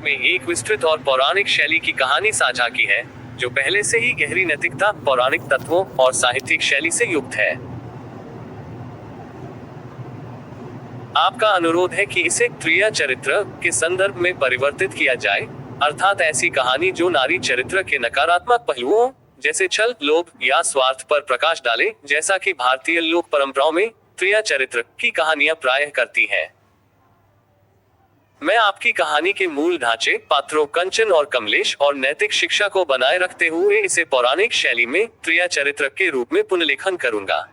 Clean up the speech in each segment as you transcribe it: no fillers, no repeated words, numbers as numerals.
में एक विस्तृत और पौराणिक शैली की कहानी साझा की है, जो पहले से ही गहरी नैतिकता, पौराणिक तत्वों और साहित्यिक शैली से युक्त है। आपका अनुरोध है कि इसे त्रिया चरित्र के संदर्भ में परिवर्तित किया जाए, अर्थात ऐसी कहानी जो नारी चरित्र के नकारात्मक पहलुओं जैसे छल, लोभ या स्वार्थ पर प्रकाश डाले, जैसा कि भारतीय लोक परंपराओं में त्रिया चरित्र की कहानियां प्रायः करती हैं। मैं आपकी कहानी के मूल ढांचे, पात्रों कंचन और कमलेश और नैतिक शिक्षा को बनाए रखते हुए इसे पौराणिक शैली में त्रिया चरित्र के रूप में पुनर्लेखन करूंगा।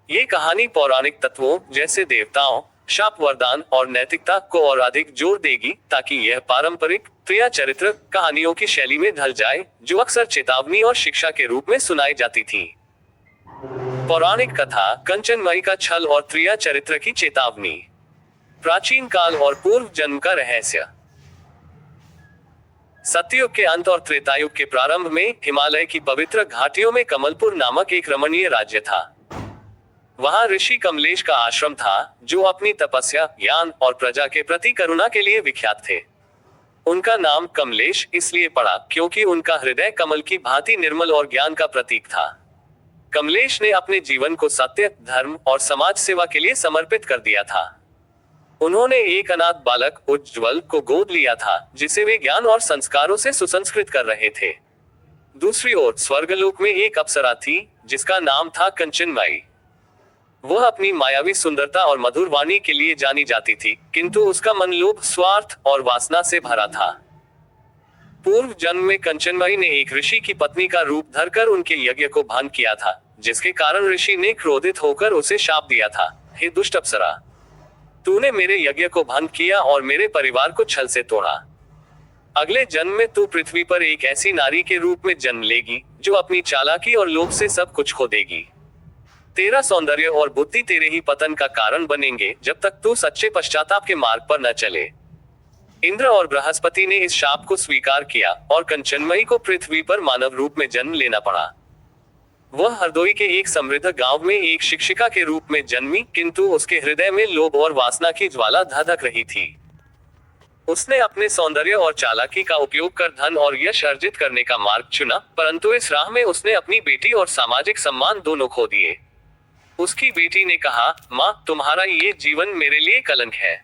ये कहानी पौराणिक तत्वों जैसे देवताओं, शाप, वरदान और नैतिकता को और अधिक जोर देगी, ताकि यह पारंपरिक त्रिया चरित्र कहानियों की शैली में ढल जाए, जो अक्सर चेतावनी और शिक्षा के रूप में सुनाई जाती थी। पौराणिक कथा, कंचनमयी का छल और त्रिया चरित्र की चेतावनी। प्राचीन काल और पूर्व जन्म का रहस्य। सतयुग के अंत और त्रेतायुग के प्रारंभ में हिमालय की पवित्र घाटियों में कमलपुर नामक एक रमणीय राज्य था। वहां ऋषि कमलेश का आश्रम था, जो अपनी तपस्या, ज्ञान और प्रजा के प्रति करुणा के लिए विख्यात थे। उनका नाम कमलेश इसलिए पड़ा क्योंकि उनका हृदय कमल की भांति निर्मल और ज्ञान का प्रतीक था। कमलेश ने अपने जीवन को सत्य, धर्म और समाज सेवा के लिए समर्पित कर दिया था। उन्होंने एक अनाथ बालक उज्ज्वल को गोद लिया था, जिसे वे ज्ञान और संस्कारों से सुसंस्कृत कर रहे थे। दूसरी ओर स्वर्गलोक में एक अप्सरा थी, जिसका नाम था कंचनमयी। वह अपनी मायावी सुंदरता और मधुर वाणी के लिए जानी जाती थी, किंतु उसका मन लोभ, स्वार्थ और वासना से भरा था। पूर्व जन्म में कंचनमयी ने एक ऋषि की पत्नी का रूप धरकर उनके यज्ञ को भंग किया था, जिसके कारण ऋषि ने क्रोधित होकर उसे शाप दिया था, हे दुष्ट अप्सरा, तूने मेरे यज्ञ को भंग किया और मेरे परिवार को छल से तोड़ा। अगले जन्म में तू पृथ्वी पर एक ऐसी नारी के रूप में जन्म लेगी, जो अपनी चालाकी और लोभ से सब कुछ खो देगी। तेरा सौंदर्य और बुद्धि तेरे ही पतन का कारण बनेंगे, जब तक तू सच्चे पश्चाताप के मार्ग पर न चले। इंद्र और बृहस्पति ने इस शाप को स्वीकार किया और कंचनमयी को पृथ्वी पर मानव रूप में जन्म लेना पड़ा। वह हरदोई के एक समृद्ध गांव में एक शिक्षिका के रूप में जन्मी, किंतु उसके हृदय में लोभ और वासना की ज्वाला धधक रही थी। उसने अपने सौंदर्य और चालाकी का उपयोग कर धन और यश अर्जित करने का मार्ग चुना, परंतु इस राह में उसने अपनी बेटी और सामाजिक सम्मान दोनों खो दिए। उसकी बेटी ने कहा, माँ, तुम्हारा ये जीवन मेरे लिए कलंक है,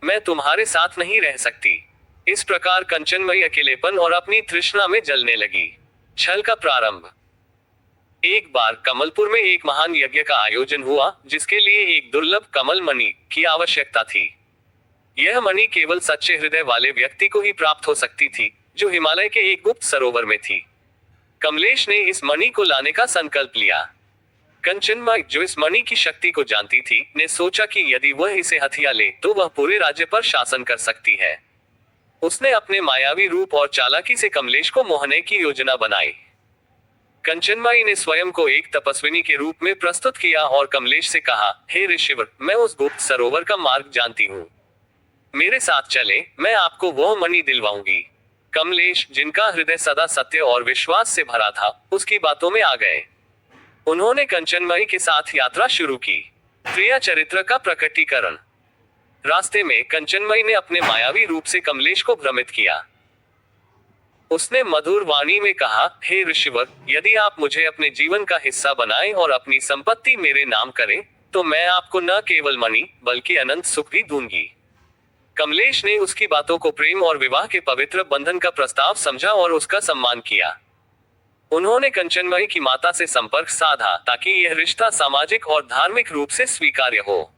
मैं तुम्हारे साथ नहीं रह सकती। इस प्रकार कंचनमयी अकेलेपन और अपनी तृष्णा में जलने लगी। छल का प्रारंभ। एक बार कमलपुर में एक महान यज्ञ का आयोजन हुआ, जिसके लिए एक दुर्लभ कमल मणि की आवश्यकता थी। यह मणि केवल सच्चे हृदय वाले व्यक्ति को ही प्राप्त हो सकती थी, जो हिमालय के एक गुप्त सरोवर में थी। कमलेश ने इस मणि को लाने का संकल्प लिया। कंचनमयी, जो इस मणि की शक्ति को जानती थी, ने सोचा कि यदि वह इसे हथिया ले तो वह पूरे राज्य पर शासन कर सकती है। उसने अपने मायावी रूप और चालाकी से कमलेश को मोहने की योजना बनाई। कंचनमयी ने स्वयं को एक तपस्विनी के रूप में प्रस्तुत किया और कमलेश से कहा, हे ऋषिवर, मैं उस गुप्त सरोवर का मार्ग जानती हूँ, मेरे साथ चले, मैं आपको वह मणि दिलवाऊंगी। कमलेश, जिनका हृदय सदा सत्य और विश्वास से भरा था, उसकी बातों में आ गए। उन्होंने कंचनमयी के साथ यात्रा शुरू की। त्रिया चरित्र का प्रकटीकरण। रास्ते में कंचनमयी ने अपने मायावी रूप से कमलेश को भ्रमित किया। उसने मधुर वाणी में कहा, हे ऋषिवर, यदि आप मुझे अपने जीवन का हिस्सा बनाएं और अपनी संपत्ति मेरे नाम करें, तो मैं आपको न केवल मणि बल्कि अनंत सुख भी दूंगी। कमलेश ने उसकी बातों को प्रेम और विवाह के पवित्र बंधन का प्रस्ताव समझा और उसका सम्मान किया। उन्होंने कंचनमयी की माता से संपर्क साधा, ताकि यह रिश्ता सामाजिक और धार्मिक रूप से स्वीकार्य हो।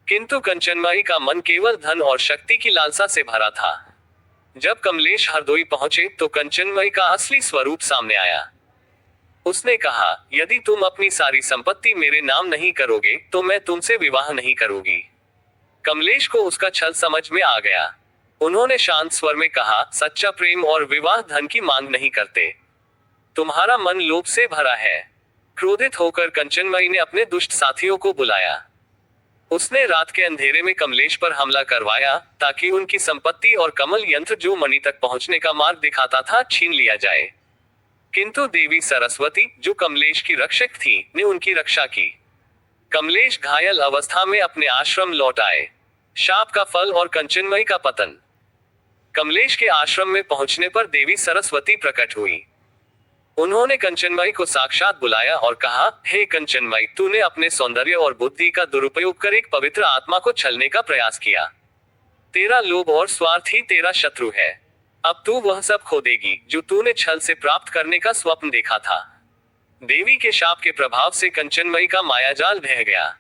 किंतु कंचनमयी का मन केवल धन और शक्ति की लालसा से भरा था। जब कमलेश हरदोई पहुंचे तो कंचनमयी का असली स्वरूप सामने आया। उसने कहा, यदि तुम अपनी सारी संपत्ति मेरे नाम नहीं करोगे तो मैं तुमसे विवाह नहीं करूंगी। कमलेश को उसका छल समझ में आ गया। उन्होंने शांत स्वर में कहा, सच्चा प्रेम और विवाह धन की मांग नहीं करते, तुम्हारा मन लोभ से भरा है। क्रोधित होकर कंचनमयी ने अपने दुष्ट साथियों को बुलाया। उसने रात के अंधेरे में कमलेश पर हमला करवाया, ताकि उनकी संपत्ति और कमल यंत्र जो मणि तक पहुंचने का मार्ग दिखाता था, छीन लिया जाए। किंतु देवी सरस्वती, जो कमलेश की रक्षक थी, ने उनकी रक्षा की। कमलेश घायल अवस्था में अपने आश्रम लौट आए। शाप का फल और कंचनमयी का पतन। कमलेश के आश्रम में पहुंचने पर देवी सरस्वती प्रकट हुई। उन्होंने कंचनमयी को साक्षात बुलाया और कहा, हे कंचनमयी, तूने अपने सौंदर्य और बुद्धि का दुरुपयोग कर एक पवित्र आत्मा को छलने का प्रयास किया। तेरा लोभ और स्वार्थ ही तेरा शत्रु है। अब तू वह सब खो देगी जो तूने छल से प्राप्त करने का स्वप्न देखा था। देवी के शाप के प्रभाव से कंचनमयी का मायाजाल ढह गया।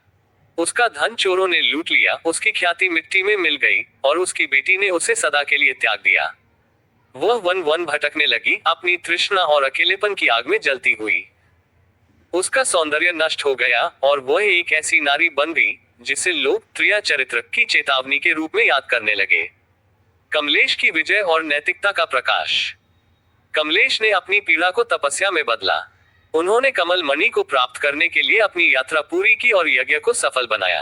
उसका धन चोरों ने लूट लिया, उसकी ख्याति मिट्टी में मिल गई और उसकी बेटी ने उसे सदा के लिए त्याग दिया। वह वन वन भटकने लगी, अपनी तृष्णा और अकेलेपन की आग में जलती हुई। उसका सौंदर्य नष्ट हो गया और वह एक ऐसी नारी बन गई जिसे लोग त्रिया चरित्र की चेतावनी के रूप में याद करने लगे। कमलेश की विजय और नैतिकता का प्रकाश। कमलेश ने अपनी पीड़ा को तपस्या में बदला। उन्होंने कमल मणि को प्राप्त करने के लिए अपनी यात्रा पूरी की और यज्ञ को सफल बनाया।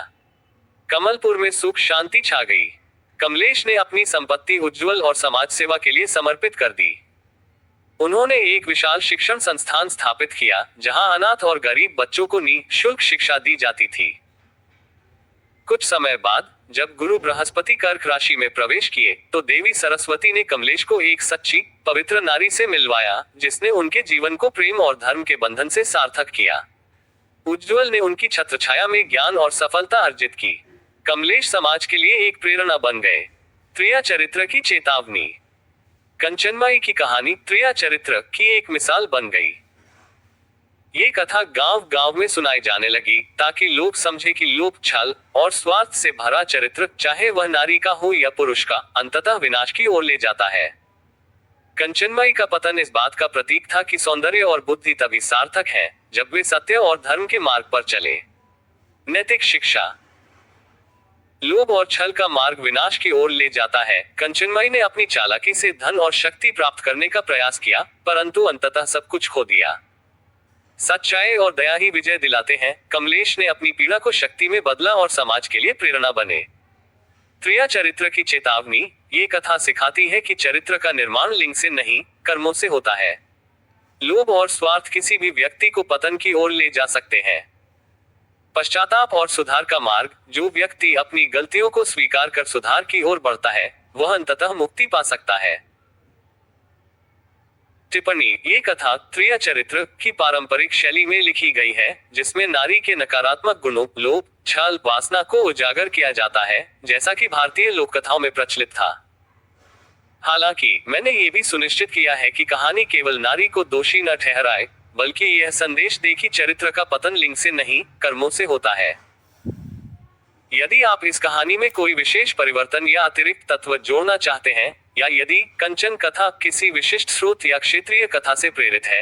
कमलपुर में सुख शांति छा गई। कमलेश ने अपनी संपत्ति उज्जवल और समाज सेवा के लिए समर्पित कर दी। उन्होंने एक विशाल शिक्षण संस्थान स्थापित किया जहां अनाथ और गरीब बच्चों को निःशुल्क शिक्षा दी जाती थी। कुछ समय बाद जब गुरु बृहस्पति कर्क राशि में प्रवेश किए तो देवी सरस्वती ने कमलेश को एक सच्ची पवित्र नारी से मिलवाया जिसने उनके जीवन को प्रेम और धर्म के बंधन से सार्थक किया। उज्जवल ने उनकी छत्रछाया में ज्ञान और सफलता अर्जित की। कमलेश समाज के लिए एक प्रेरणा बन गए। त्रिया चरित्र की चेतावनी। कंचनमयी की कहानी त्रिया चरित्र की एक मिसाल बन गई। ये कथा गांव गांव में सुनाई जाने लगी ताकि लोग समझे कि लोभ, छल और स्वार्थ से भरा चरित्र, चाहे वह नारी का हो या पुरुष का, अंततः विनाश की ओर ले जाता है। कंचनमयी का पतन इस बात का प्रतीक था कि सौंदर्य और बुद्धि तभी सार्थक है जब वे सत्य और धर्म के मार्ग पर चले। नैतिक शिक्षा। लोभ और छल का मार्ग विनाश की ओर ले जाता है। कंचनमयी ने अपनी चालाकी से धन और शक्ति प्राप्त करने का प्रयास किया, परंतु अंततः सब कुछ खो दिया। सच्चाई और दया ही विजय दिलाते हैं। कमलेश ने अपनी पीड़ा को शक्ति में बदला और समाज के लिए प्रेरणा बने। त्रिया चरित्र की चेतावनी। ये कथा सिखाती है कि चरित्र का निर्माण लिंग से नहीं, कर्मों से होता है। लोभ और स्वार्थ किसी भी व्यक्ति को पतन की ओर ले जा सकते हैं। पश्चाताप और सुधार का मार्ग। जो व्यक्ति अपनी गलतियों को स्वीकार कर सुधार की ओर बढ़ता है वह अंततः मुक्ति पा सकता है। टिप्पणी। ये कथा त्रिया चरित्र की पारंपरिक शैली में लिखी गई है जिसमें नारी के नकारात्मक गुणों, लोभ, छल, वासना को उजागर किया जाता है जैसा कि भारतीय लोक कथाओं में प्रचलित था। हालांकि मैंने ये भी सुनिश्चित किया है कि कहानी केवल नारी को दोषी न ठहराए, बल्कि यह संदेश दे कि चरित्र का पतन लिंग से नहीं, कर्मों से होता है। यदि आप इस कहानी में कोई विशेष परिवर्तन या अतिरिक्त तत्व जोड़ना चाहते हैं, या यदि कंचन कथा किसी विशिष्ट स्रोत या क्षेत्रीय कथा से प्रेरित है,